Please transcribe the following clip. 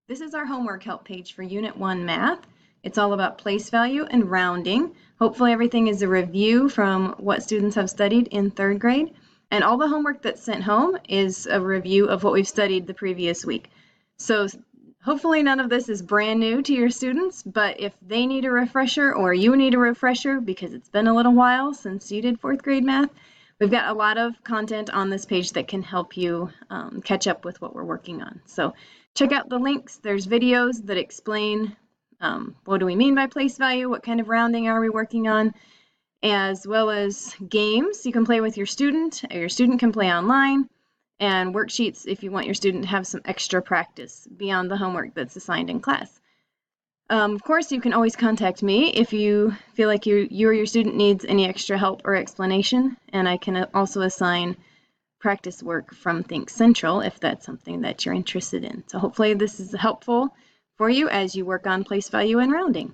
This is our homework help page for Unit 1 Math. It's all about place value and rounding. Hopefully everything is a review from what students have studied in 3rd grade. And all the homework that's sent home is a review of what we've studied the previous week. So hopefully none of this is brand new to your students, but if they need a refresher or you need a refresher because it's been a little while since you did 4th grade math, we've got a lot of content on this page that can help you catch up with what we're working on. So check out the links. There's videos that explain what do we mean by place value, what kind of rounding are we working on, as well as games you can play with your student, or your student can play online, and worksheets if you want your student to have some extra practice beyond the homework that's assigned in class. Of course, you can always contact me if you feel like you or your student needs any extra help or explanation, and I can also assign practice work from Think Central if that's something that you're interested in. So hopefully this is helpful for you as you work on place value and rounding.